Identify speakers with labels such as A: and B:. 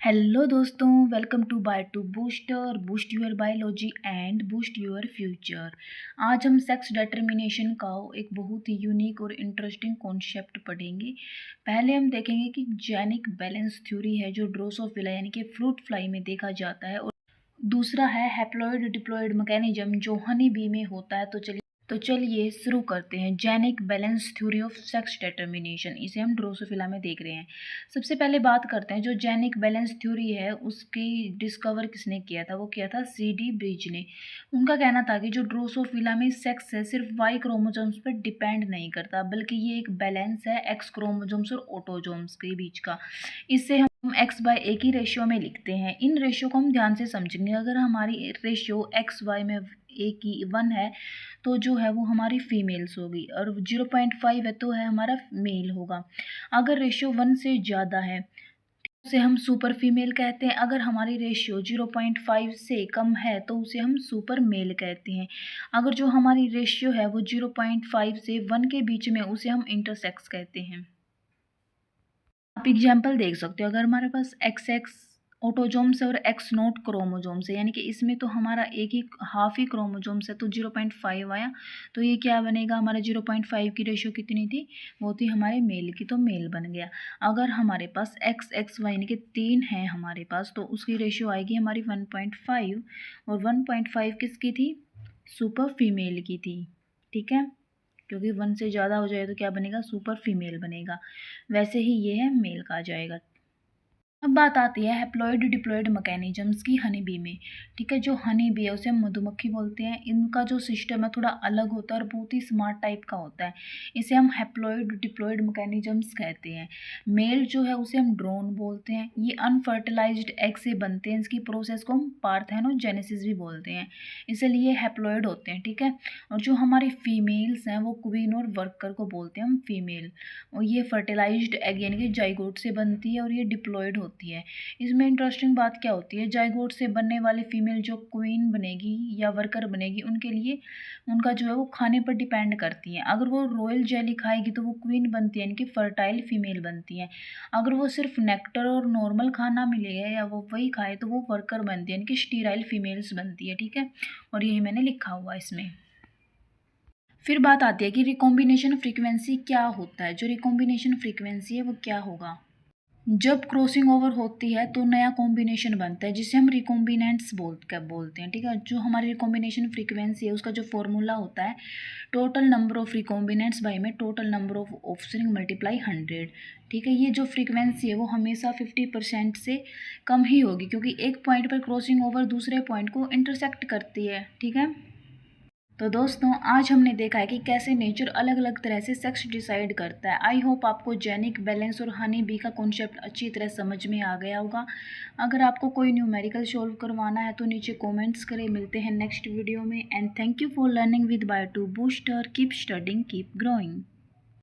A: Hello दोस्तों, welcome to bio booster boost your biology and boost your future. आज हम sex determination का एक बहुत ही यूनिक और इंटरेस्टिंग कॉन्सेप्ट पढ़ेंगे। पहले हम देखेंगे कि जेनिक बैलेंस थ्योरी है जो ड्रोसोफिला यानी कि फ्रूट फ्लाई में देखा जाता है, और दूसरा है हैप्लॉइड डिप्लॉइड मैकेनिज्म जो हनी बी में होता है। तो चलिए शुरू करते हैं। Genic balance theory of sex determination, इसे हम ड्रोसोफिला में देख रहे हैं। सबसे पहले बात करते हैं, जो जेनिक बैलेंस थ्योरी है उसकी डिस्कवर किसने किया था? वो किया था C.D. ब्रिज ने। उनका कहना था कि जो ड्रोसोफिला में सेक्स है सिर्फ वाई क्रोमोसोम्स पर डिपेंड नहीं करता, बल्कि ये एक बैलेंस है एक्स क्रोमोसोम्स और ऑटोजोम्स के बीच का। इससे हम x/a की रेशियो में लिखते हैं। इन रेशियो को हम ध्यान से समझेंगे। अगर हमारी रेशियो x/y में a की 1 है तो जो है वो हमारी फीमेल्स होगी, और 0.5 है तो है हमारा मेल होगा। अगर रेशियो 1 से ज़्यादा है उसे हम सुपर फीमेल कहते हैं। अगर हमारी रेशियो 0.5 से कम है तो उसे हम सुपर मेल कहते हैं। अगर जो हमारी रेशियो है वो 0.5 से 1 के बीच में, उसे हम इंटरसेक्स कहते हैं। आप एग्जाम्पल देख सकते हो। अगर हमारे पास XX ऑटोजोम्स है और X0 क्रोमोजोम्स है, यानी कि इसमें तो हमारा एक ही हाफ ही क्रोमोजोम्स है, तो 0.5 आया। तो ये क्या बनेगा? हमारा 0.5 की रेशियो कितनी थी? वो थी हमारे मेल की, तो मेल बन गया। अगर हमारे पास XXY यानी कि 3 है हमारे पास, तो उसकी रेशियो आएगी हमारी 1.5, और 1.5 किसकी थी? सुपर फीमेल की थी। ठीक है, क्योंकि 1 से ज़्यादा हो जाए तो क्या बनेगा? सुपर फीमेल बनेगा। वैसे ही ये है, मेल का आ जाएगा। अब बात आती है हैप्लॉइड डिप्लॉइड मैकेनिज्म्स की हनी बी में। ठीक है, जो हनी बी है उसे हम मधुमक्खी बोलते हैं। इनका जो सिस्टम है थोड़ा अलग होता है और बहुत ही स्मार्ट टाइप का होता है। इसे हम हैप्लॉइड डिप्लॉइड मैकेनिज्म्स कहते हैं। मेल जो है उसे हम ड्रोन बोलते हैं। ये अनफर्टिलाइज्ड एग से बनते हैं। इसकी प्रोसेस को हम पार्थेनोजेनेसिस भी बोलते हैं, इसलिए हैप्लॉइड होते हैं। ठीक है, और जो हमारी फीमेल्स हैं वो क्वीन और वर्कर को बोलते हैं हम फीमेल। और ये फर्टिलाइज्ड एग यानी कि जाइगोट से बनती है, और ये डिप्लॉयड होती है। इसमें इंटरेस्टिंग बात क्या होती है? जाइगोट से बनने वाली फीमेल जो क्वीन बनेगी या वर्कर बनेगी, उनके लिए उनका जो है वो खाने पर डिपेंड करती है। अगर वो रॉयल जेली खाएगी तो वो क्वीन बनती है, यानी कि फर्टाइल फीमेल बनती है। अगर वो सिर्फ नेक्टर और नॉर्मल खाना मिलेगा या वो वही खाए तो वो वर्कर बनती है, यानी कि स्टीराइल फीमेल्स बनती है। ठीक है, और यही मैंने लिखा हुआ इसमें। फिर बात आती है कि रिकॉम्बिनेशन फ्रीक्वेंसी क्या होता है। जो रिकॉम्बिनेशन फ्रीक्वेंसी है वो क्या होगा? जब क्रॉसिंग ओवर होती है तो नया कॉम्बिनेशन बनता है, जिसे हम रिकॉम्बिनेंट्स बोलते हैं। ठीक है, जो हमारी रिकॉम्बिनेशन फ्रीक्वेंसी है उसका जो फॉर्मूला होता है, total number of recombinants by में total number of offspring multiply 100। ठीक है, ये जो फ्रीक्वेंसी है वो हमेशा 50% से कम ही होगी, क्योंकि एक पॉइंट पर क्रॉसिंग ओवर दूसरे पॉइंट को इंटरसेक्ट करती है। ठीक है, तो दोस्तों आज हमने देखा है कि कैसे नेचर अलग अलग तरह से सेक्स डिसाइड करता है। आई होप आपको जेनिक बैलेंस और हनी बी का कॉन्सेप्ट अच्छी तरह समझ में आ गया होगा। अगर आपको कोई न्यूमेरिकल सॉल्व करवाना है तो नीचे कमेंट्स करें। मिलते हैं नेक्स्ट वीडियो में, and thank you for learning with by two booster. Keep studying, keep growing.